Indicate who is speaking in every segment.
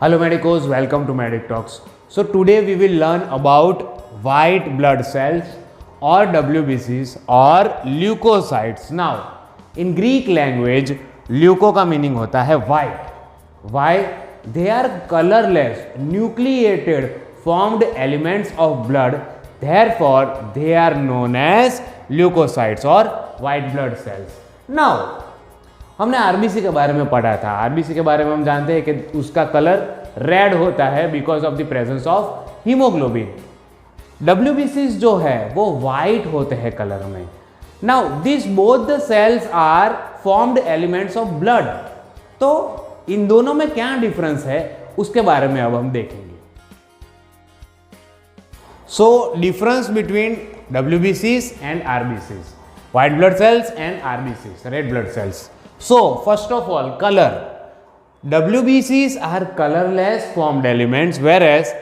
Speaker 1: Hello medicos, welcome to Medic Talks. So today we will learn about white blood cells or WBCs or leukocytes. Now in Greek language leuko का meaning होता है white. Why? They are colorless, nucleated, formed elements of blood. Therefore they are known as leukocytes or white blood cells. Now हमने RBC के बारे में पढ़ा था. RBC के बारे में हम जानते हैं कि उसका कलर रेड होता है because of the presence of haemoglobin. डब्ल्यूबीसीज जो है वो वाइट होते हैं कलर में. Now this both the cells are formed elements of blood. तो इन दोनों में क्या डिफरेंस है उसके बारे में अब हम देखेंगे. सो डिफरेंस बिटवीन डब्ल्यूबीसीज and RBCs, white blood cells and RBCs, red blood cells. So first of all, color. WBCs are colorless formed elements, whereas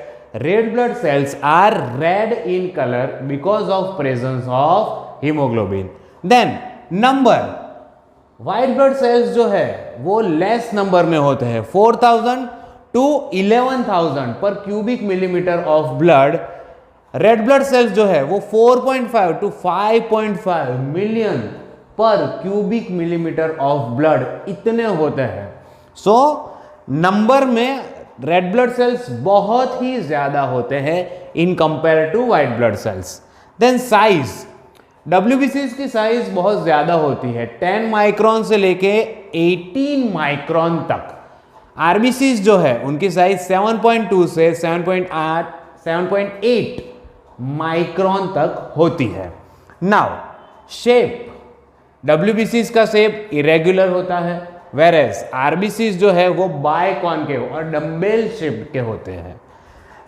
Speaker 1: red blood cells are red in color because of presence of hemoglobin. Then number, white blood cells जो है वो less number में होते हैं, 4000 to 11000 per cubic millimeter of blood. Red blood cells जो है वो 4.5 to 5.5 million per cubic millimetre of blood इतने होते हैं. सो नंबर में रेड ब्लड सेल्स बहुत ही ज्यादा होते हैं in compare to white blood cells. Then size, डब्ल्यूबीसीज की साइज बहुत ज्यादा होती है, 10 माइक्रोन से लेके 18 माइक्रोन तक. आरबीसीज जो है उनकी साइज 7.2 से 7.8 माइक्रोन तक होती है. नाउ शेप, डब्ल्यूबीसीज का शेप इरेगुलर होता है, वेरेस आरबीसीज जो है वो बायकॉन्केव और डम्बेल शेप के होते हैं.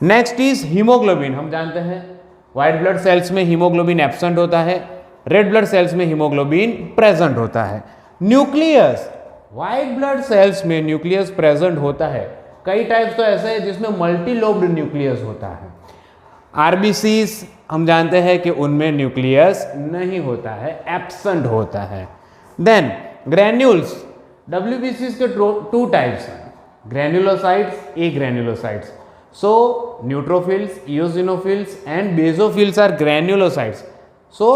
Speaker 1: Next is haemoglobin. हम जानते हैं व्हाइट ब्लड सेल्स में हीमोग्लोबिन एब्सेंट होता है, रेड ब्लड सेल्स में हीमोग्लोबिन प्रेजेंट होता है. न्यूक्लियस, व्हाइट ब्लड सेल्स में न्यूक्लियस प्रेजेंट होता है. कई टाइप्स तो ऐसे हैं जिसमें मल्टी लोब्ड न्यूक्लियस होता है. आरबीसीज हम जानते हैं कि उनमें न्यूक्लियस नहीं होता है, एब्सेंट होता है. देन ग्रैन्यूल्स, डब्ल्यूबीसीज के टू टाइप्स हैं, granulocytes, agranulocytes. So neutrophils, eosinophils and basophils are granulocytes. So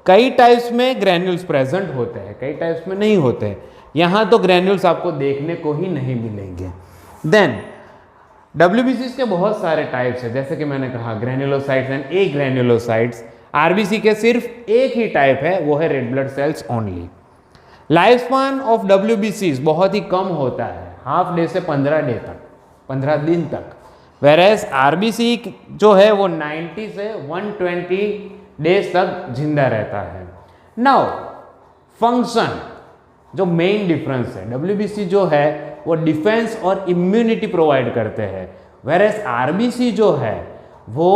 Speaker 1: कई टाइप्स में ग्रैन्यूल्स प्रेजेंट होते हैं, कई टाइप्स में नहीं होते हैं. यहाँ तो ग्रैन्यूल्स आपको देखने को ही नहीं मिलेंगे. देन डब्ल्यूबीसीज के बहुत सारे टाइप्स हैं, जैसे कि मैंने कहा granulocytes and agranulocytes. RBC के सिर्फ एक ही टाइप है, वो है red blood cells only. Life span of डब्ल्यूबीसीज बहुत ही कम होता है, हाफ डे से 15 डे तक, 15 दिन तक. वेरेस आरबीसी जो है वो 90 से 120 डेज तक जिंदा रहता है. नाउ फंक्शन, जो मेन डिफरेंस है, डब्ल्यूबीसी जो है वो डिफेंस और इम्यूनिटी प्रोवाइड करते हैं, वेरेस आरबीसी जो है वो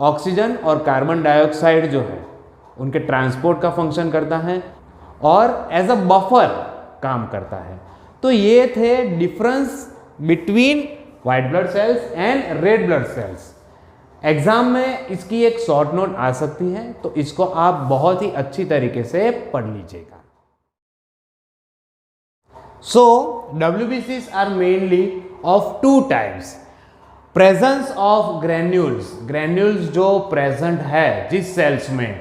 Speaker 1: ऑक्सीजन और कार्बन डाइऑक्साइड जो है उनके ट्रांसपोर्ट का फंक्शन करता है और एज अ बफर काम करता है. तो ये थे difference between white blood sales and red blood sales. Exam में इसकी एक शॉर्ट नोट आ सकती है, तो इसको आप बहुत ही अच्छी तरीके से पढ़ लीजिएगा. So WBCs are mainly of two types. Presence of granules, granules जो present है जिस सेल्स में,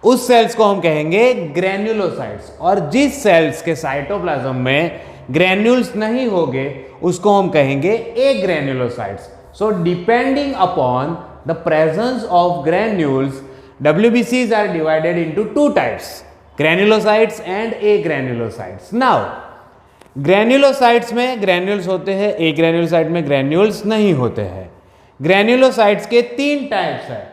Speaker 1: उस सेल्स को हम कहेंगे ग्रैन्युलोसाइट्स. और जिस सेल्स के साइटोप्लाज्म में ग्रैन्यूल्स नहीं होंगे उसको हम कहेंगे agranulocytes. So depending upon the presence of granules, WBCs are divided into two types, granulocytes and agranulocytes. Now granulocytes में ग्रैन्यूल्स होते हैं, एक ग्रैन्युलोसाइट में ग्रैन्यूल्स नहीं होते हैं. ग्रैन्युलोसाइट्स के 3 टाइप्स हैं.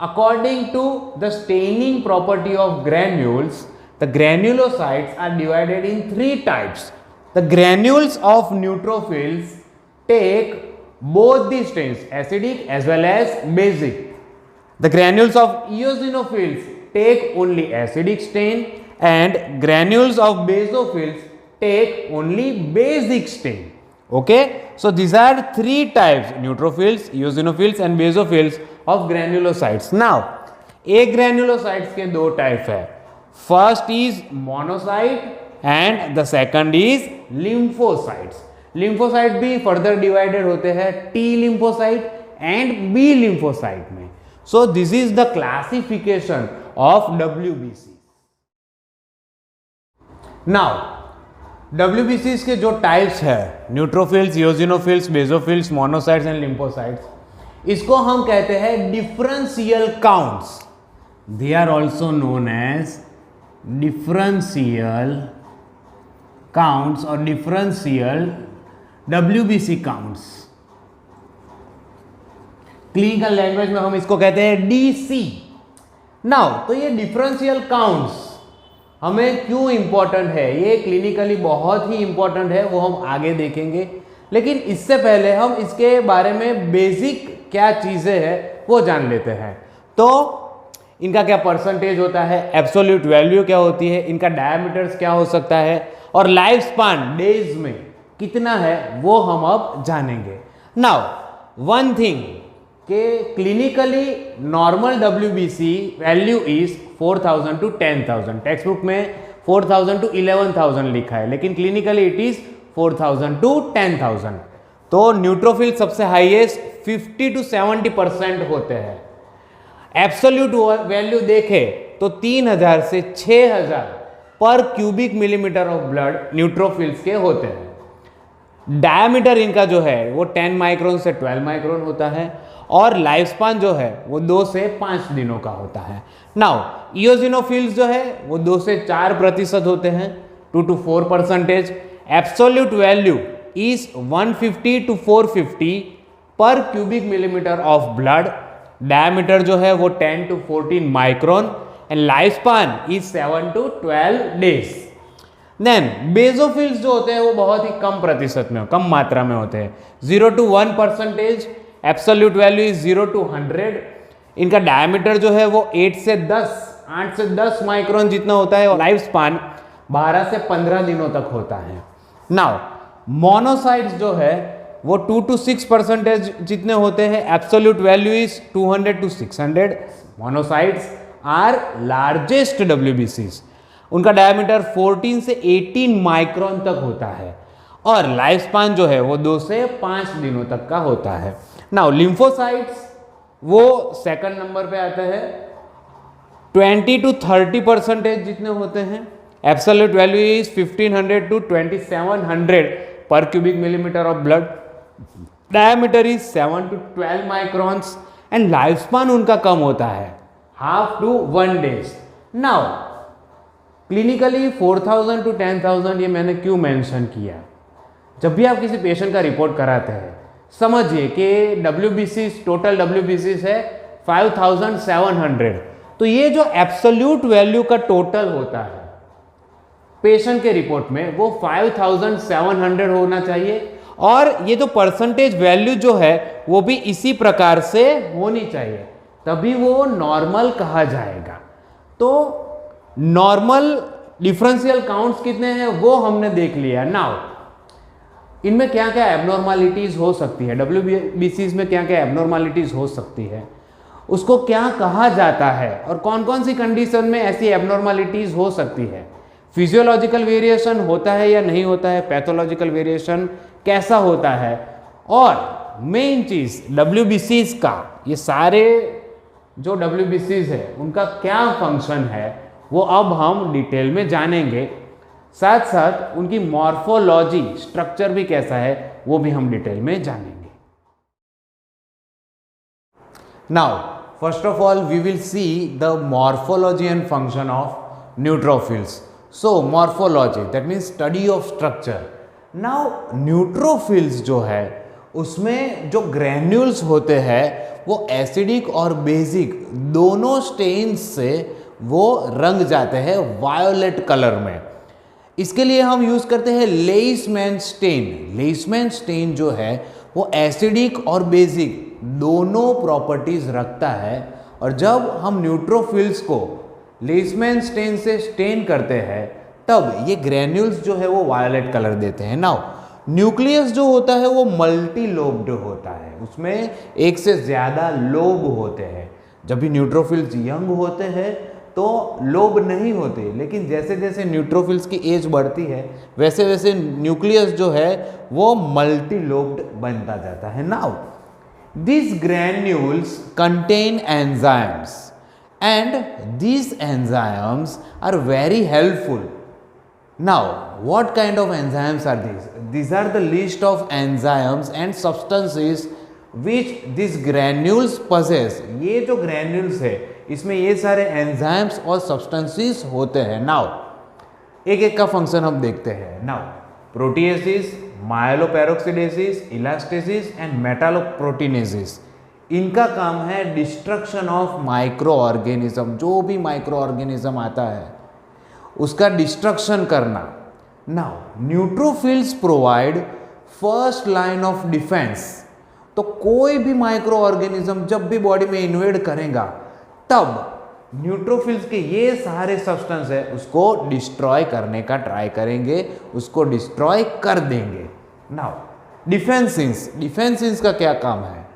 Speaker 1: According to the staining property of granules, the granulocytes are divided in 3 types. The granules of neutrophils take both the stains, acidic as well as basic. The granules of eosinophils take only acidic stain and granules of basophils take only basic stain. Okay, so these are 3 types, neutrophils, eosinophils and basophils of granulocytes. Now a granulocytes के 2 type है. First is monocyte and the second is lymphocytes. Lymphocyte भी further divided होते हैं T lymphocyte and B lymphocyte में। So this is the classification of WBC। Now WBCs के जो types है, neutrophils, eosinophils, basophils, monocytes and lymphocytes, इसको हम कहते हैं differential counts. They are also known as differential counts और differential WBC counts. Clinical language में हम इसको कहते हैं DC। नाउ तो ये डिफरेंशियल काउंट्स हमें क्यों इंपॉर्टेंट है, ये क्लिनिकली बहुत ही इंपॉर्टेंट है, वो हम आगे देखेंगे। लेकिन इससे पहले हम इसके बारे में बेसिक क्या चीज़ें हैं वो जान लेते हैं। तो इनका क्या परसेंटेज होता है, एब्सोल्यूट वैल्यू क्या होती है, इनका डायमीटर्स क्या हो सकता है और लाइफ स्पान डेज में कितना है वो हम अब जानेंगे। नाउ वन थिंग कि clinically normal WBC value is 4000 to 10,000। Text book में 4000 to 11,000 लिखा है, लेकिन क्लिनिकली इट इज 4000 to 10,000। तो न्यूट्रोफिल सबसे हाईएस्ट 50 to 70% होते हैं। एब्सोल्यूट वैल्यू देखें तो 3000 से 6000 पर cubic millimetre of blood neutrophils के होते हैं। डायमीटर इनका जो है वो 10 माइक्रोन से 12 माइक्रोन होता है और लाइफ स्पान जो है वो 2 से 5 दिनों का होता है। नाउ इओसिनोफिल्स जो है वो 2 से 4% होते हैं, 2 to 4%। Absolute value is 150 to 450 per cubic millimetre of blood. Diameter जो है वो 10 to 14 micron and life span is 7 to 12 days. Then basophils जो होते हैं वो बहुत ही कम प्रतिशत में, कम मात्रा में होते हैं, 0 to 1%। Absolute value is 0 to 100। इनका डायमीटर जो है वो 8 से 10 माइक्रोन जितना होता है और लाइफ स्पान 12 से 15 दिनों तक होता है। नाउ मोनोसाइट्स जो है वो 2 to 6% जितने होते हैं। Absolute value is 200 to 600। Monocytes are largest WBCs। उनका डायमीटर 14 से 18 माइक्रोन तक होता है और लाइफ स्पान जो है वो 2 से 5 दिनों तक का होता है। नाउ लिम्फोसाइट्स वो सेकंड नंबर पे आता है, 20 to 30% जितने होते हैं। Absolute value is 1500 to 2700 per cubic millimetre of blood. Diameter is 7 to 12 microns and life span उनका कम होता है, half to 1 days. Now clinically 4000 to 10,000 ये मैंने क्यों मेंशन किया, जब भी आप किसी पेशेंट का रिपोर्ट कराते हैं समझिए कि WBCs टोटल WBCs है 5700। तो ये जो एब्सोल्यूट वैल्यू का टोटल होता है पेशेंट के रिपोर्ट में वो 5700 होना चाहिए और ये जो परसेंटेज वैल्यू जो है वो भी इसी प्रकार से होनी चाहिए, तभी वो नॉर्मल कहा जाएगा। तो नॉर्मल डिफरेंशियल काउंट्स कितने हैं वो हमने देख लिया। नाउ इनमें क्या क्या एबनॉर्मालिटीज हो सकती है, WBCs में क्या क्या एबनॉर्मालिटीज हो सकती है, उसको क्या कहा जाता है और कौन कौन सी कंडीशन में ऐसी एबनॉर्मालिटीज हो सकती है, फिजियोलॉजिकल वेरिएशन होता है या नहीं होता है, पैथोलॉजिकल वेरिएशन कैसा होता है, और मेन चीज WBCs का, ये सारे जो WBCs है उनका क्या फंक्शन है वो अब हम डिटेल में जानेंगे। साथ साथ उनकी मॉर्फोलॉजी स्ट्रक्चर भी कैसा है वो भी हम डिटेल में जानेंगे। Now first of all we will see the morphology and function of neutrophils. So morphology that means study of structure. Now neutrophils जो है उसमें जो ग्रैन्यूल्स होते हैं वो एसिडिक और बेसिक दोनों स्टेन्स से वो रंग जाते हैं वायोलेट कलर में। इसके लिए हम यूज करते हैं लेइसमैन स्टेन। लेइसमैन स्टेन जो है वो एसिडिक और बेसिक दोनों प्रॉपर्टीज रखता है और जब हम न्यूट्रोफिल्स को लेइसमैन स्टेन से स्टेन करते हैं तब ये ग्रैन्यूल्स जो है वो वायोलेट कलर देते हैं। नाउ न्यूक्लियस जो होता है वो मल्टी लोब्ड होता है, उसमें एक से ज़्यादा लोब होते हैं। जब भी न्यूट्रोफिल्स यंग होते हैं तो लोब नहीं होते, लेकिन जैसे जैसे न्यूट्रोफिल्स की एज बढ़ती है वैसे वैसे न्यूक्लियस जो है वो मल्टी लोब्ड बनता जाता है। Now these granules contain enzymes and these enzymes are very helpful. Now what kind of enzymes are these? These are the list of enzymes and substances which these granules possess. ये जो granules है इसमें ये सारे enzymes और substances होते हैं। Now एक एक का फंक्शन हम देखते हैं। Now प्रोटीएसिस, माइलोपेरोक्सिडेसिस, इलास्टेसिस एंड मेटालोप्रोटीनेसिस, इनका काम है डिस्ट्रक्शन ऑफ माइक्रो ऑर्गेनिज्म। जो भी माइक्रो ऑर्गेनिज्म आता है उसका डिस्ट्रक्शन करना। Now neutrophils provide first line of defence. तो कोई भी माइक्रो ऑर्गेनिज्म जब भी बॉडी में इन्वेड करेगा तब न्यूट्रोफिल्स के ये सारे सब्सटेंस है उसको डिस्ट्रॉय करने का ट्राई करेंगे, उसको डिस्ट्रॉय कर देंगे। नाउ डिफेंसिन्स का क्या काम है?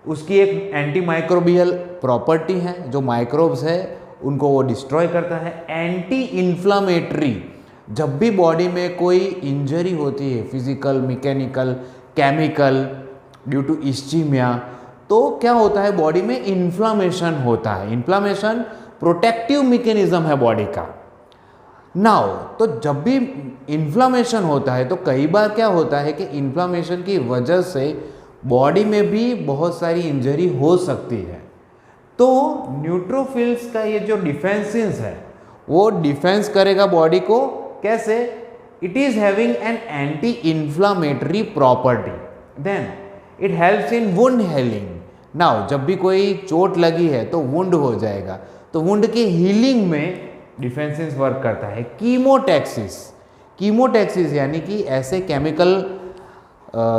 Speaker 1: उसकी एक एंटी माइक्रोबियल प्रॉपर्टी है, जो माइक्रोब्स है उनको वो डिस्ट्रॉय करता है। एंटी इन्फ्लामेटरी, जब भी बॉडी में कोई इंजरी होती है physical, mechanical, chemical, due to ischaemia, तो क्या होता है बॉडी में इन्फ्लामेशन होता है। इन्फ्लामेशन प्रोटेक्टिव मैकेनिज्म है बॉडी का। नाउ तो जब भी इन्फ्लामेशन होता है तो कई बार क्या होता है कि इन्फ्लामेशन की वजह से बॉडी में भी बहुत सारी इंजरी हो सकती है। तो न्यूट्रोफिल्स का ये जो डिफेंसिन्स है वो डिफेंस करेगा बॉडी को। कैसे? It is having an anti inflammatory property. Then it helps in wound healing. Now जब भी कोई चोट लगी है तो वुंड हो जाएगा, तो वुंड के हीलिंग में डिफेंसिस वर्क करता है। कीमोटैक्सिस यानी कि ऐसे केमिकल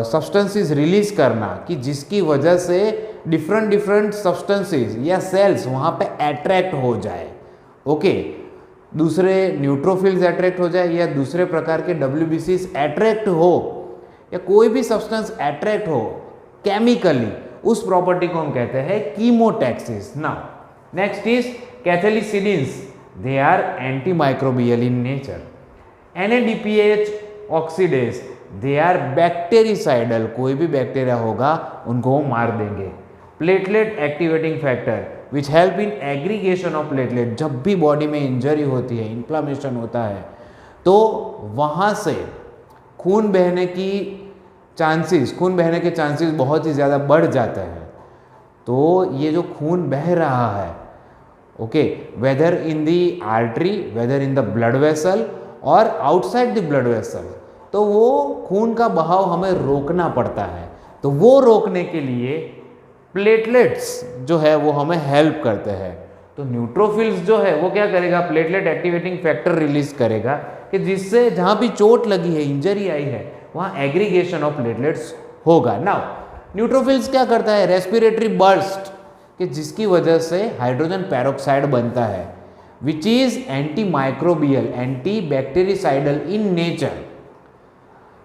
Speaker 1: सब्सटेंसेस रिलीज करना कि जिसकी वजह से डिफरेंट सब्सटेंसेस या सेल्स वहाँ पे अट्रैक्ट हो जाए। ओके, दूसरे न्यूट्रोफिल्स अट्रैक्ट हो जाए या दूसरे प्रकार के WBCs अट्रैक्ट हो या कोई भी सब्सटेंस अट्रैक्ट हो केमिकली, उस प्रॉपर्टी को हम कहते हैं chemotaxis. Now next is cathelicidins. They are anti microbial in nature. NADPH oxidase, they are bactericidal. कोई भी बैक्टीरिया होगा उनको वो मार देंगे। Platelet activating factor which help in aggregation of platelet. जब भी बॉडी में इंजरी होती है, इन्फ्लामेशन होता है, तो वहाँ से खून बहने के चांसेस बहुत ही ज़्यादा बढ़ जाते हैं। तो ये जो खून बह रहा है, okay, whether in the artery, whether in the blood vessel और आउटसाइड द ब्लड वेसल, तो वो खून का बहाव हमें रोकना पड़ता है। तो वो रोकने के लिए प्लेटलेट्स जो है वो हमें हेल्प करते हैं। तो न्यूट्रोफिल्स जो है वो क्या करेगा? प्लेटलेट एक्टिवेटिंग फैक्टर रिलीज करेगा कि जिससे जहाँ भी चोट लगी है, इंजरी आई है, वहाँ एग्रीगेशन ऑफ प्लेटलेट्स होगा। नाउ न्यूट्रोफिल्स क्या करता है? रेस्पिरेटरी बर्स्ट, कि जिसकी वजह से हाइड्रोजन पेरोक्साइड बनता है, which is anti microbial, anti bactericidal in nature.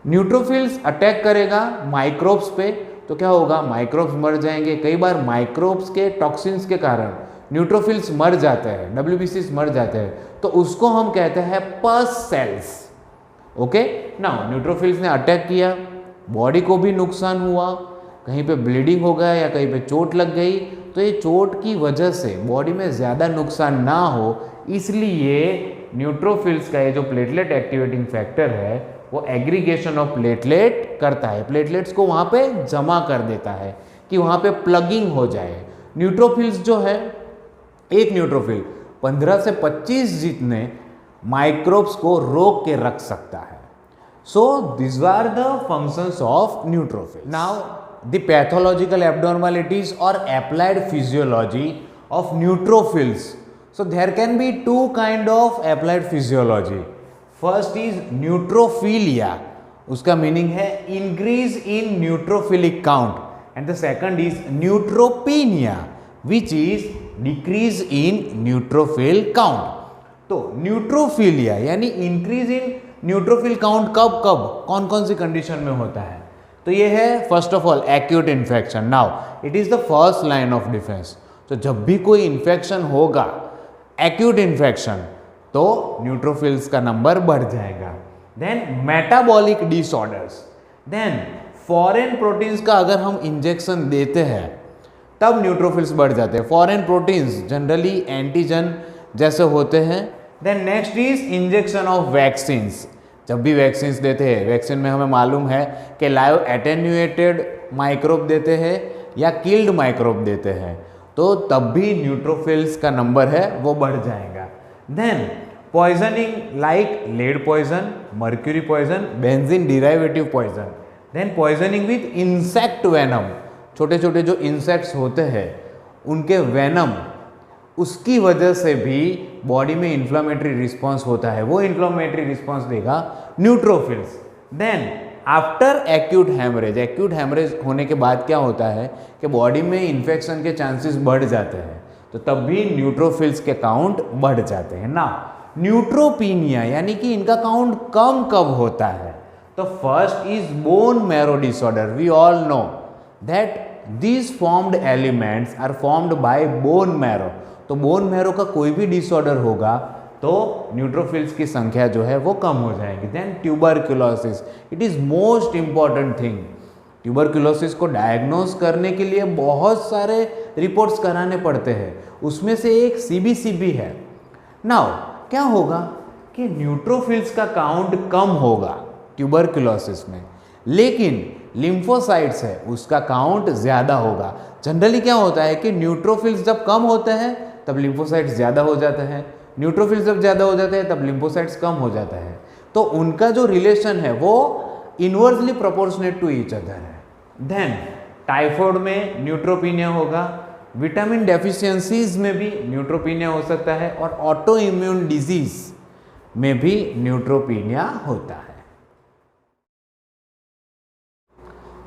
Speaker 1: Neutrophils attack करेगा माइक्रोब्स पे, तो क्या होगा? माइक्रोब्स मर जाएंगे। कई बार माइक्रोब्स के टॉक्सिन्स के कारण न्यूट्रोफिल्स मर जाते हैं, WBCs मर जाते हैं, तो उसको हम कहते हैं पस सेल्स। ओके, नाउ न्यूट्रोफिल्स ने अटैक किया, बॉडी को भी नुकसान हुआ, कहीं पे ब्लीडिंग हो गया या कहीं पे चोट लग गई, तो ये चोट की वजह से बॉडी में ज़्यादा नुकसान ना हो, इसलिए न्यूट्रोफिल्स का ये जो प्लेटलेट एक्टिवेटिंग फैक्टर है वो एग्रीगेशन ऑफ प्लेटलेट करता है, प्लेटलेट्स को वहाँ पे जमा कर देता है कि वहाँ पे प्लगिंग हो जाए। न्यूट्रोफिल्स जो है, एक न्यूट्रोफिल 15 से 25 जितने माइक्रोब्स को रोक के रख सकता है। So this are the functions of neutrophil. Now the pathological abnormalities और applied physiology of neutrophils. So there can be two kind of applied physiology. First is neutrophilia, उसका मीनिंग है increase in neutrophilic count, and the second is neutropenia which is decrease in neutrophil count. तो neutrophilia यानी increase in neutrophil count कब कब कौन कौन सी condition में होता है? तो ये है first of all acute infection. Now it is the first line of defence. तो जब भी कोई इन्फेक्शन होगा एक्यूट इन्फेक्शन तो न्यूट्रोफिल्स का नंबर बढ़ जाएगा। Then metabolic disorders, then foreign proteins का अगर हम इंजेक्शन देते हैं तब न्यूट्रोफिल्स बढ़ जाते हैं। फॉरेन प्रोटीन्स जनरली एंटीजन जैसे होते हैं। Then next is injection of vaccines. जब भी वैक्सीन्स देते हैं, वैक्सीन में हमें मालूम है कि लाइव एटेन्यूएटेड माइक्रोब देते हैं या किल्ड माइक्रोब देते हैं, तो तब भी न्यूट्रोफिल्स का नंबर है वो बढ़ जाएगा। Then poisoning like lead poison, mercury poison, benzene derivative poison, then poisoning with insect venom, छोटे छोटे जो इंसेक्ट्स होते हैं उनके वेनम, उसकी वजह से भी बॉडी में इन्फ्लामेटरी रिस्पॉन्स होता है, वो इन्फ्लामेटरी रिस्पॉन्स देगा neutrophils. Then after acute haemorrhage, acute haemorrhage होने के बाद क्या होता है कि बॉडी में इन्फेक्शन के चांसेस बढ़ जाते हैं, तो तब भी न्यूट्रोफिल्स के काउंट बढ़ जाते हैं ना। न्यूट्रोपीनिया यानी कि इनका काउंट कम कब होता है, तो first is bone marrow disorder. We all know that these formed elements are formed by bone marrow. तो बोन मैरो का कोई भी डिसऑर्डर होगा तो न्यूट्रोफिल्स की संख्या जो है वो कम हो जाएगी। Then tuberculosis, it is most important thing. Tuberculosis को डायग्नोज करने के लिए बहुत सारे रिपोर्ट्स कराने पड़ते हैं, उसमें से एक सीबीसी है। नाउ क्या होगा कि न्यूट्रोफिल्स का काउंट कम होगा ट्यूबरक्यूलोसिस में, लेकिन लिम्फोसाइट्स है उसका काउंट ज़्यादा होगा। जनरली क्या होता है कि न्यूट्रोफिल्स जब कम होते हैं तब लिम्फोसाइट्स ज़्यादा हो जाते हैं, न्यूट्रोफिल्स जब ज़्यादा हो जाते हैं तब लिम्फोसाइट्स कम हो जाता है। तो उनका जो रिलेशन है वो inversely proportionate to each other है। देन टाइफॉइड में न्यूट्रोपीनिया होगा, विटामिन डेफिशिएंसीज में भी न्यूट्रोपीनिया हो सकता है, और ऑटो इम्यून डिजीज में भी न्यूट्रोपीनिया होता है।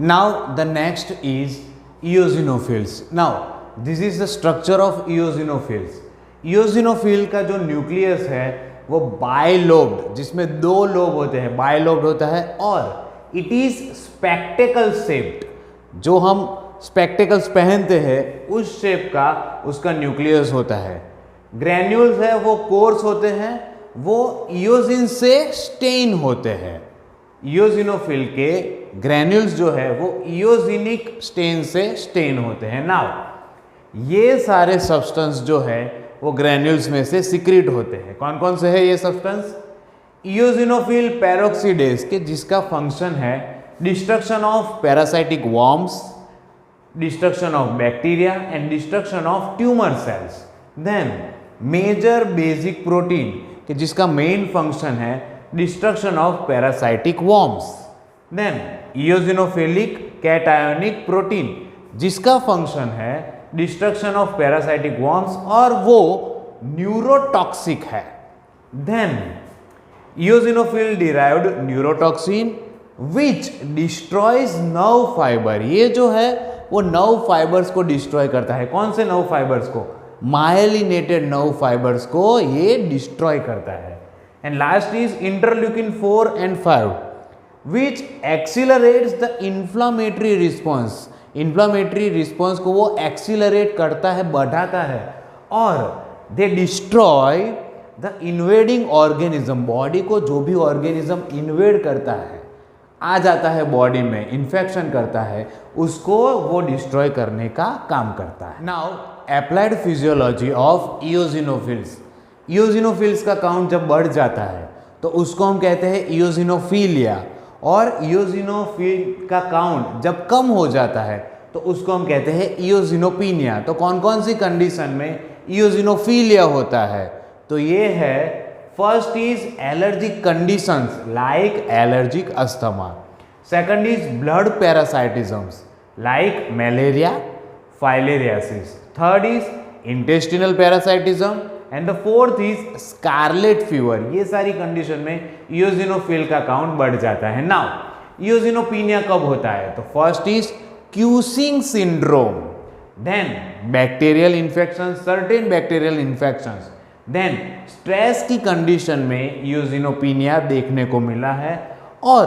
Speaker 1: Now the next is eosinophils. Now this is the structure of eosinophils. Eosinophil का जो न्यूक्लियस है वो बाइलोब्ड, जिसमें दो लोब होते हैं, बाइलोब्ड होता है, और इट इज स्पेक्टेकल शेप्ड। जो हम स्पेक्टेकल्स पहनते हैं उस शेप का उसका न्यूक्लियस होता है। ग्रैन्यूल्स है वो कोर्स होते हैं, वो इओसिन से स्टेन होते हैं। इओसिनोफिल के ग्रैन्यूल्स जो है वो इओसिनिक स्टेन से स्टेन होते हैं। नाउ ये सारे सब्सटेंस जो है वो ग्रैन्यूल्स में से सिक्रीट होते हैं। कौन कौन से है ये सब्सटेंस? इओसिनोफिल पेरोक्सीडेज के, जिसका फंक्शन है destruction of parasitic worms, destruction of bacteria and destruction of tumour cells. Then major basic protein के, जिसका मेन फंक्शन है destruction of parasitic worms. Then eosinophilic cationic protein, जिसका फंक्शन है destruction of parasitic worms और वो neurotoxic है। Then eosinophil derived neurotoxin which destroys nerve fibre. ये जो है वो नर्व फाइबर्स को डिस्ट्रॉय करता है। कौन से नर्व फाइबर्स को? मायलिनेटेड नर्व फाइबर्स को ये डिस्ट्रॉय करता है। And last is interleukin 4 and 5 which accelerates the inflammatory response. Inflammatory response को वो एक्सीलरेट करता है, बढ़ाता है, और they destroy the invading organism. Body को जो भी ऑर्गेनिज्म इन्वेड करता है, आ जाता है बॉडी में, इन्फेक्शन करता है, उसको वो डिस्ट्रॉय करने का काम करता है। Now applied physiology of eosinophils. Eosinophils का काउंट जब बढ़ जाता है तो उसको हम कहते हैं इओसिनोफिलिया, और इओसिनोफिल का काउंट जब कम हो जाता है तो उसको हम कहते हैं इओसिनोपीनिया। तो कौन कौन सी कंडीशन में इओसिनोफिलिया होता है? तो ये है, first is allergic conditions like allergic asthma, second is blood parasitisms like malaria, filariasis, third is intestinal parasitism, and the fourth is scarlet fever. ये सारी कंडीशन में इओसिनोफिल का काउंट बढ़ जाता है। नाउ इओसिनोपीनिया कब होता है? तो first is Cushing syndrome, then bacterial infection, certain bacterial infections, then stress की कंडीशन में इओसिनोपीनिया देखने को मिला है, और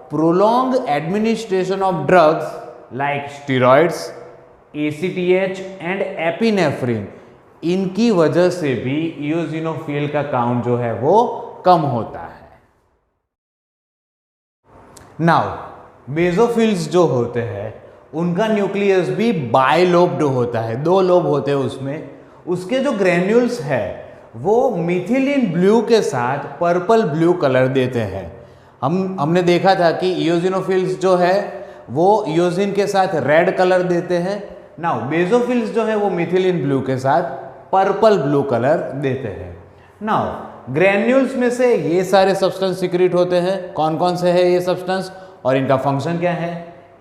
Speaker 1: prolong administration of drugs like steroids, ACTH and epinephrine, इनकी वजह से भी इयोसिनोफिल का काउंट जो है वो कम होता है। नाउ बेसोफिल्स जो होते हैं उनका न्यूक्लियस भी बाइलोब्ड होता है, 2 लोब होते हैं उसमें। उसके जो ग्रेन्यूल्स है वो मिथिलीन ब्लू के साथ पर्पल ब्लू कलर देते हैं। हमने देखा था कि इयोसिनोफिल्स जो है वो इयोसिन के साथ रेड कलर देते हैं। नाउ बेसोफिल्स जो है वो मिथिलीन ब्लू के साथ पर्पल ब्लू कलर देते हैं। नाउ ग्रेन्यूल्स में से ये सारे सब्सटेंस सिक्रीट होते हैं। कौन कौन से है ये सब्सटेंस और इनका फंक्शन क्या है?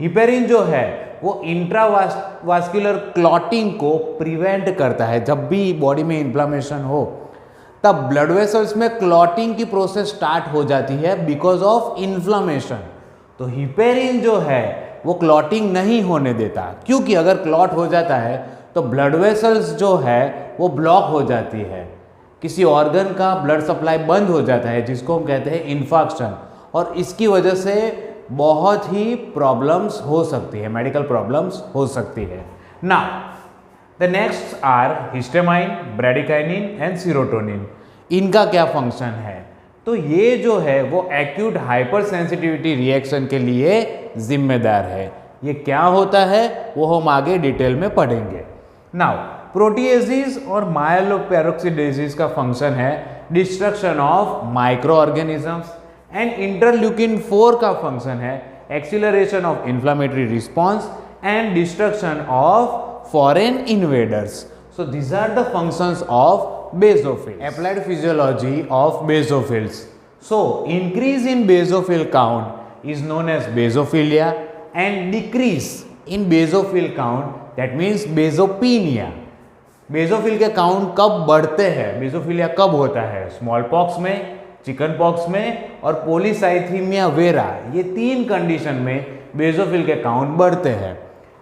Speaker 1: हिपेरिन जो है वो इंट्रावास्कुलर क्लॉटिंग को प्रिवेंट करता है। जब भी बॉडी में इन्फ्लामेशन हो तब ब्लड वेसल्स में क्लॉटिंग की प्रोसेस स्टार्ट हो जाती है बिकॉज ऑफ इन्फ्लामेशन। तो हिपेरिन जो है वो क्लॉटिंग नहीं होने देता, क्योंकि अगर क्लॉट हो जाता है तो ब्लड वेसल्स जो है वो ब्लॉक हो जाती है, किसी ऑर्गन का ब्लड सप्लाई बंद हो जाता है, जिसको हम कहते हैं इन्फाक्शन, और इसकी वजह से बहुत ही प्रॉब्लम्स हो सकती है, मेडिकल प्रॉब्लम्स हो सकती है। Now the next are histamine, bradykinin and serotonin. इनका क्या फंक्शन है? तो ये जो है वो एक्यूट हाइपर सेंसिटिविटी रिएक्शन के लिए जिम्मेदार है। ये क्या होता है वो हम आगे डिटेल में पढ़ेंगे। नाउ प्रोटीएसिस और माइलोपेरोक्सिडेसिस का फंक्शन है destruction of micro organisms, and interleukin 4 का फंक्शन है acceleration of inflammatory response and destruction of foreign invaders. So these are the functions of basophils. Applied physiology of basophils. So increase in basophil count is known as basophilia, and decrease in basophil count that means basopenia. Basophil के count कब बढ़ते हैं, basophilia कब होता है? Small pox में, chicken pox में और पोलीसाइथीमिया वेरा, ये 3 कंडीशन में बेसोफिल के काउंट बढ़ते हैं।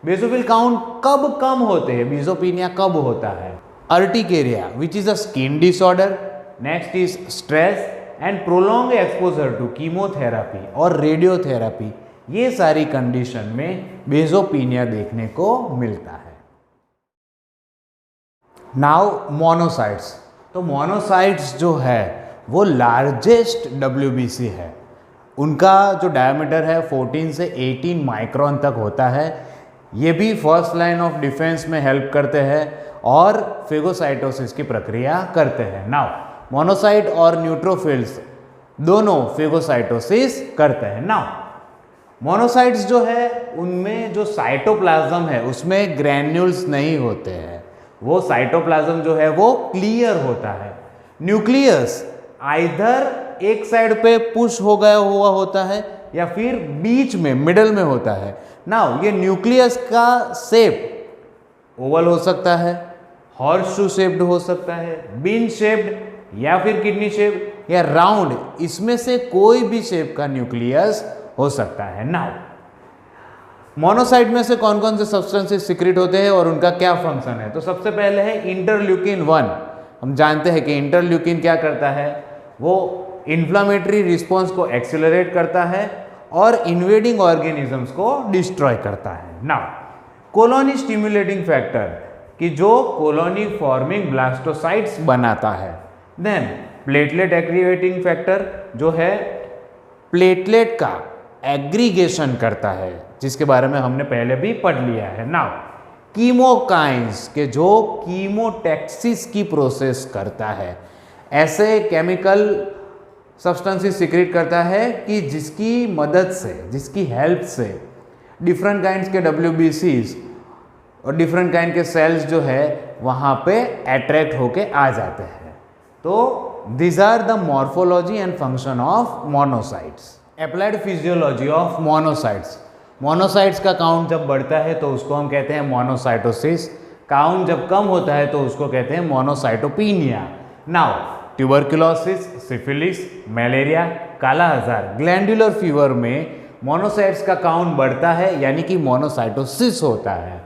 Speaker 1: बेसोफिल काउंट कब कम होते हैं, बेसोपिनिया कब होता है? Urticaria which is a skin disorder, next is stress and prolong exposure to chemotherapy और रेडियोथेरापी, ये सारी कंडीशन में बेसोपिनिया देखने को मिलता है। Now monocytes. तो मोनोसाइट्स जो है वो लार्जेस्ट WBC है। उनका जो डायमीटर है 14 से 18 माइक्रोन तक होता है। ये भी फर्स्ट लाइन ऑफ डिफेंस में हेल्प करते हैं और फेगोसाइटोसिस की प्रक्रिया करते हैं। नाउ मोनोसाइट और न्यूट्रोफिल्स दोनों फेगोसाइटोसिस करते हैं। नाउ मोनोसाइट्स जो है उनमें जो साइटोप्लाज्म है उसमें ग्रैन्यूल्स नहीं होते हैं, वो साइटोप्लाज्म जो है वो क्लियर होता है। न्यूक्लियस आइदर एक साइड पे पुश हो गया हुआ होता है या फिर बीच में मिडल में होता है। नाउ ये न्यूक्लियस का शेप ओवल हो सकता है, हॉर्स-शू शेप्ड हो सकता है, बीन शेप्ड या फिर किडनी शेप या राउंड, इसमें से कोई भी शेप का न्यूक्लियस हो सकता है। नाउ मोनोसाइट में से कौन कौन से सब्सटेंसेस सिक्रीट होते हैं और उनका क्या फंक्शन है? तो सबसे पहले है इंटरल्यूकिन 1। हम जानते हैं कि इंटरल्यूकिन क्या करता है, वो इन्फ्लामेटरी रिस्पॉन्स को एक्सेलरेट करता है और इन्वेडिंग ऑर्गेनिजम्स को डिस्ट्रॉय करता है। नाउ कॉलोनी स्टिमुलेटिंग फैक्टर कि जो कॉलोनी फॉर्मिंग ब्लास्टोसाइट्स बनाता है। देन प्लेटलेट एक्टिवेटिंग फैक्टर जो है प्लेटलेट का एग्रीगेशन करता है, जिसके बारे में हमने पहले भी पढ़ लिया है। नाउ कीमोकाइंस के जो कीमोटैक्सिस की प्रोसेस करता है, ऐसे केमिकल सब्सटेंसेस सिक्रीट करता है कि जिसकी मदद से, जिसकी हेल्प से डिफरेंट काइंड्स के WBCs और डिफरेंट काइंड के सेल्स जो है वहाँ पे अट्रैक्ट होके आ जाते हैं। तो this are the morphology and function of monocytes. Applied physiology of monocytes. Monocytes का काउंट जब बढ़ता है तो उसको हम कहते हैं मोनोसाइटोसिस, काउंट जब कम होता है तो उसको कहते हैं monocytopenia. Now tuberculosis, syphilis, malaria, kala azar, glandular fever में मोनोसाइट्स का काउंट बढ़ता है, यानी कि मोनोसाइटोसिस होता है।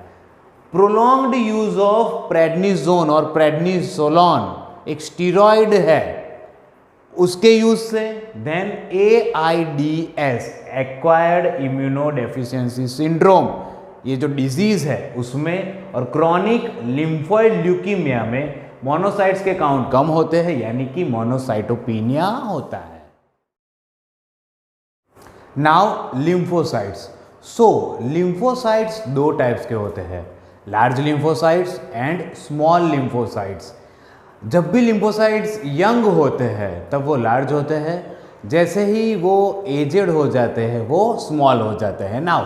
Speaker 1: प्रोलॉन्ग्ड यूज ऑफ प्रेडनिसोन और प्रेडनिसोलोन एक स्टीरॉयड है, उसके यूज से। Then AIDS acquired immunodeficiency syndrome, ये जो डिजीज है उसमें, और क्रॉनिक लिम्फोइड ल्यूकीमिया में मोनोसाइट्स के काउंट कम होते हैं, यानी कि मोनोसाइटोपिनिया होता है। Now lymphocytes. सो लिम्फोसाइट्स दो टाइप्स के होते हैं, large lymphocytes and small lymphocytes. जब भी लिम्फोसाइट्स यंग होते हैं तब वो लार्ज होते हैं, जैसे ही वो एजेड हो जाते हैं वो स्मॉल हो जाते हैं। Now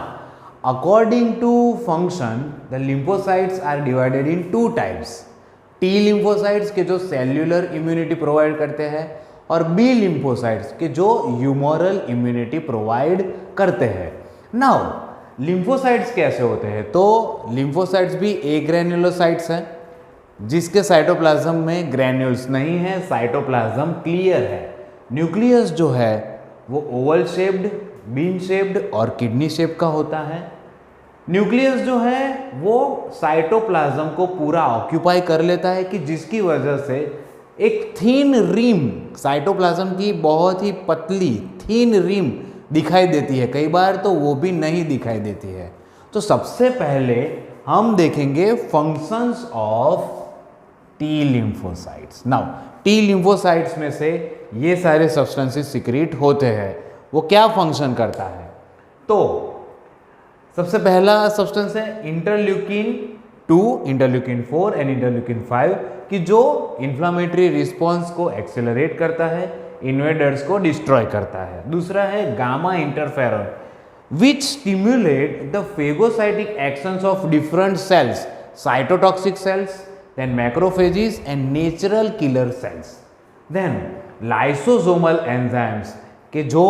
Speaker 1: according to function the lymphocytes are divided in two types, T lymphocytes के जो सेल्यूलर इम्यूनिटी प्रोवाइड करते हैं, और बी लिम्फोसाइट्स के जो ह्यूमोरल इम्यूनिटी प्रोवाइड करते हैं। नाउ लिम्फोसाइट्स कैसे होते हैं? तो लिम्फोसाइट्स भी ए ग्रैन्युलोसाइट्स हैं, जिसके साइटोप्लाज्म में ग्रैन्यूल्स नहीं है, साइटोप्लाज्म क्लियर है। न्यूक्लियस जो है वो ओवल शेप्ड, बीन शेप्ड और किडनी शेप का होता है। न्यूक्लियस जो है वो साइटोप्लाज्म को पूरा ऑक्यूपाई कर लेता है, कि जिसकी वजह से एक थीन रिम, साइटोप्लाज्म की बहुत ही पतली थीन रिम दिखाई देती है, कई बार तो वो भी नहीं दिखाई देती है। तो सबसे पहले हम देखेंगे functions of T lymphocytes. Now T lymphocytes में से ये सारे सब्सटेंसेस सिक्रीट होते हैं, वो क्या फंक्शन करता है? तो सबसे पहला सब्सटेंस है इंटरल्यूकिन 2, इंटरल्यूकिन 4 एंड इंटरल्यूकिन 5, कि जो इन्फ्लामेटरी रिस्पॉन्स को एक्सेलरेट करता है, इन्वेडर्स को डिस्ट्रॉय करता है। दूसरा है gamma interferon, which stimulate the phagocytic actions of different cells, cytotoxic cells, then macrophages and natural killer cells. Then lysosomal enzymes के जो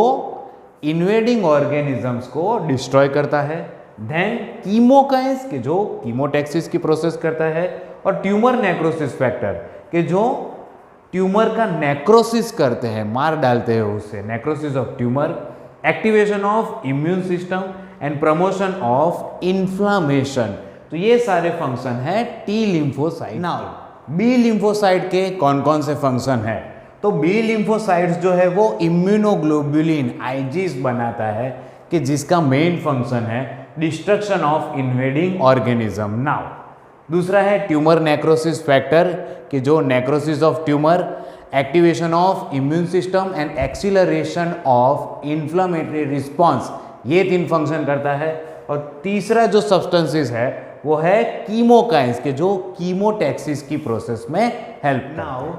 Speaker 1: इन्वेडिंग ऑर्गेनिजम्स को डिस्ट्रॉय करता है। देन कीमोकाइंस के जो कीमोटैक्सिस की प्रोसेस करता है, और ट्यूमर नेक्रोसिस फैक्टर के जो ट्यूमर का नेक्रोसिस करते हैं, मार डालते हैं उससे, necrosis of tumour, activation of immune system and promotion of inflammation. तो ये सारे फंक्शन है T lymphocyte. Now B lymphocyte के कौन कौन से फंक्शन है? तो बी लिम्फोसाइट्स जो है वो इम्यूनोग्लोबुलिन आईजीज बनाता है, कि जिसका मेन फंक्शन है destruction of invading organism. Now दूसरा है ट्यूमर नेक्रोसिस फैक्टर, कि जो necrosis of tumour, activation of immune system and acceleration of inflammatory response, ये 3 फंक्शन करता है। और तीसरा जो सब्सटेंसेस है वो है कीमोकाइंस के जो कीमोटैक्सिस की प्रोसेस में हेल्प। नाउ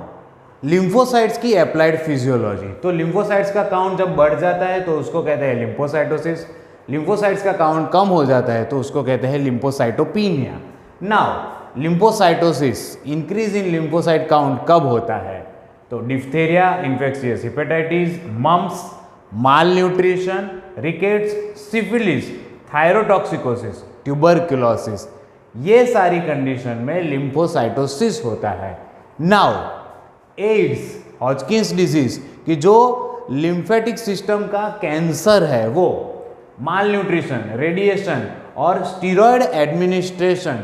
Speaker 1: लिम्फोसाइट्स की अप्लाइड फिजियोलॉजी। तो लिम्फोसाइट्स का काउंट जब बढ़ जाता है तो उसको कहते हैं लिम्फोसाइटोसिस, लिम्फोसाइट्स का काउंट कम हो जाता है तो उसको कहते हैं lymphocytopenia. Now lymphocytosis, increase in lymphocyte count कब होता है? तो diphtheria, infectious hepatitis, mumps, malnutrition, rickets, syphilis, thyrotoxicosis, tuberculosis, ये सारी कंडीशन में लिम्फोसाइटोसिस होता है। नाउ एड्स, हॉजकिंस डिजीज की जो लिम्फेटिक सिस्टम का कैंसर है, वो माल न्यूट्रिशन, रेडिएशन और स्टीरॉयड एडमिनिस्ट्रेशन,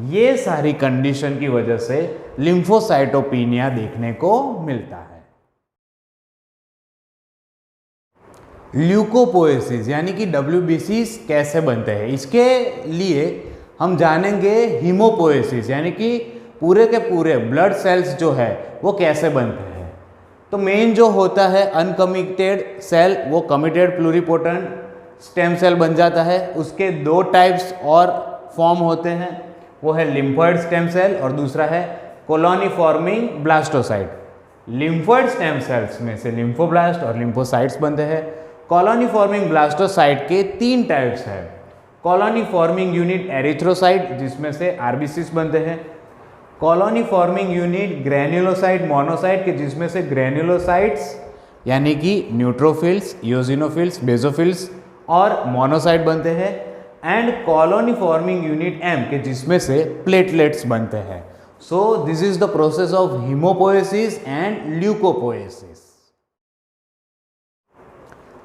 Speaker 1: ये सारी कंडीशन की वजह से लिम्फोसाइटोपिनिया देखने को मिलता है। ल्यूकोपोएसिस यानी कि WBCs कैसे बनते हैं, इसके लिए हम जानेंगे हीमोपोएसिस यानी कि पूरे के पूरे ब्लड सेल्स जो है वो कैसे बनते हैं। तो मेन जो होता है अनकमिटेड सेल, वो कमिटेड प्लूरिपोटेंट स्टेम सेल बन जाता है। उसके 2 टाइप्स और फॉर्म होते हैं, वो है लिम्फोइड स्टेम सेल और दूसरा है colony forming blastocyte. Lymphoid stem cells में से लिम्फोब्लास्ट और लिम्फोसाइट्स बनते हैं। कॉलोनी फॉर्मिंग ब्लास्टोसाइट के 3 टाइप्स हैं। कॉलोनी फॉर्मिंग यूनिट एरिथ्रोसाइट, जिसमें से आरबीसीस बनते हैं। Colony forming unit granulocyte monocyte के, जिसमें से ग्रैन्युलोसाइट्स यानी कि न्यूट्रोफिल्स, इओसिनोफिल्स, बेसोफिल्स और मोनोसाइट बनते हैं। And colony forming unit M के, जिसमें से प्लेटलेट्स बनते हैं। So this is the process of haemopoiesis and leucopoiesis.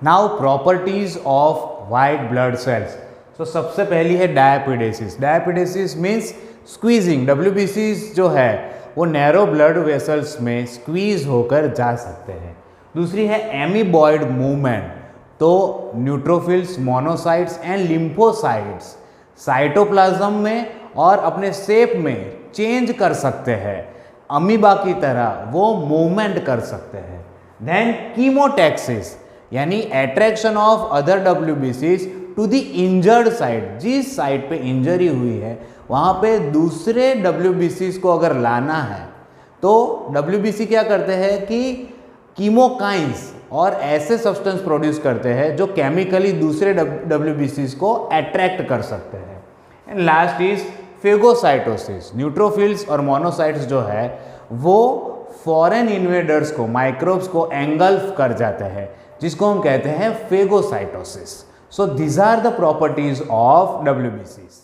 Speaker 1: Now properties of white blood cells. तो सबसे पहली है diapedesis. Diapedesis means squeezing. WBCs जो है वो नैरो ब्लड वेसल्स में स्क्वीज होकर जा सकते हैं। दूसरी है एमीबॉयड मूवमेंट। तो neutrophils, monocytes and lymphocytes cytoplasm में और अपने शेप में चेंज कर सकते हैं, अमीबा की तरह वो मूवमेंट कर सकते हैं। देन कीमोटैक्सिस यानी अट्रैक्शन ऑफ अदर डब्ल्यूबीसीज टू द इंजर्ड साइड, जिस साइड पे इंजरी हुई है वहाँ पे दूसरे डब्ल्यूबीसीज को अगर लाना है तो डब्ल्यूबीसी क्या करते हैं कि कीमोकाइंस और ऐसे सब्सटेंस प्रोड्यूस करते हैं जो केमिकली दूसरे डब्ल्यूबीसीज को अट्रैक्ट कर सकते हैं। And last is phagocytosis. Neutrophils और मोनोसाइट्स जो है वो फॉरेन इन्वेडर्स को, माइक्रोब्स को एंगल्फ कर जाते हैं, जिसको हम कहते हैं phagocytosis. So these are the properties of डब्ल्यूबीसीज।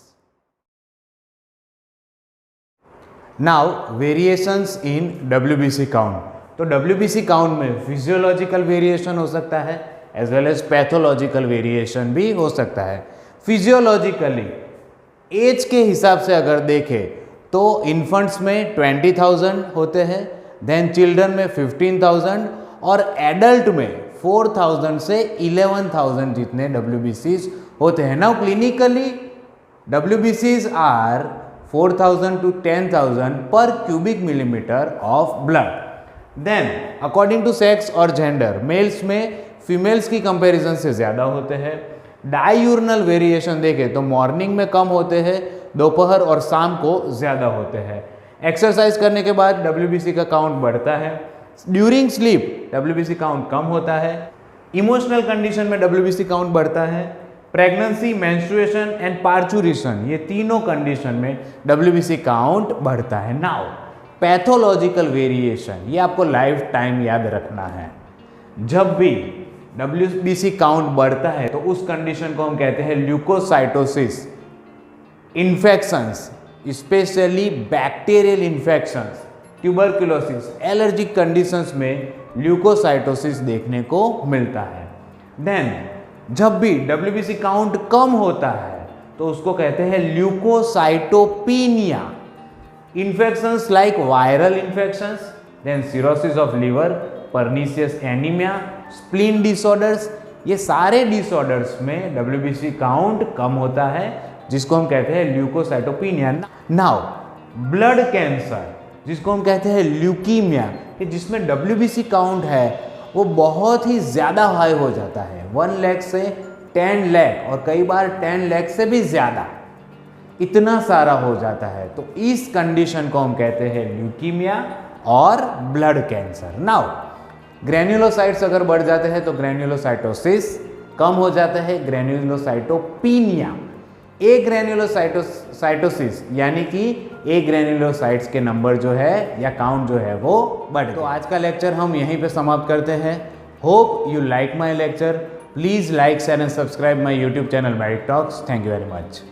Speaker 1: Now variations in WBC count. तो WBC काउंट में फिजियोलॉजिकल वेरिएशन हो सकता है as well as pathological variation भी हो सकता है। फिजियोलॉजिकली एज के हिसाब से अगर देखें तो इन्फेंट्स में 20,000 होते हैं, देन चिल्ड्रन में 15,000 और एडल्ट में 4,000 से 11,000 जितने WBCs होते हैं। Now clinically WBCs are 4,000 to 10,000 per cubic millimetre of blood. Then according to sex और जेंडर, मेल्स में फीमेल्स की कंपैरिजन से ज़्यादा होते हैं। डायूर्नल वेरिएशन देखें तो मॉर्निंग में कम होते हैं, दोपहर और शाम को ज़्यादा होते हैं। एक्सरसाइज करने के बाद WBC का काउंट बढ़ता है। ड्यूरिंग स्लीप WBC काउंट कम होता है। इमोशनल कंडीशन में WBC काउंट बढ़ता है। प्रेगनेंसी, मेंस्ट्रुएशन एंड पार्चुरेशन, ये तीनों कंडीशन में WBC काउंट बढ़ता है। नाउ पैथोलॉजिकल वेरिएशन, ये आपको लाइफ टाइम याद रखना है। जब भी WBC काउंट बढ़ता है तो उस कंडीशन को हम कहते हैं leucocytosis. Infections, specially bacterial infections, tuberculosis, allergic conditions में ल्यूकोसाइटोसिस देखने को मिलता है। देन जब भी WBC काउंट कम होता है तो उसको कहते हैं leucocytopenia. Infections like viral infections, then cirrhosis of liver, pernicious anaemia, spleen disorders, ये सारे डिसऑर्डर्स में WBC काउंट कम होता है, जिसको हम कहते हैं ल्यूकोसाइटोपिनिया। नाउ ब्लड कैंसर, जिसको हम कहते हैं ल्यूकीमिया, कि जिसमें WBC काउंट है वो बहुत ही ज़्यादा हाई हो जाता है, 1 लाख से 10 लाख और कई बार 10 लाख से भी ज़्यादा, इतना सारा हो जाता है। तो इस कंडीशन को हम कहते हैं ल्यूकीमिया और ब्लड कैंसर। नाउ ग्रैन्युलोसाइट्स अगर बढ़ जाते हैं तो ग्रैन्युलोसाइटोसिस कम हो जाता है, ग्रैन्युलोसाइटोपिनिया। ए ग्रैन्युलोसाइटोसिस यानी कि ए ग्रैन्युलोसाइट्स के नंबर जो है या काउंट जो है वो बढ़। तो आज का लेक्चर हम यहीं पे समाप्त करते हैं। Hope you like my lecture. Please like, share and subscribe my YouTube channel medic talks. Thank you very much.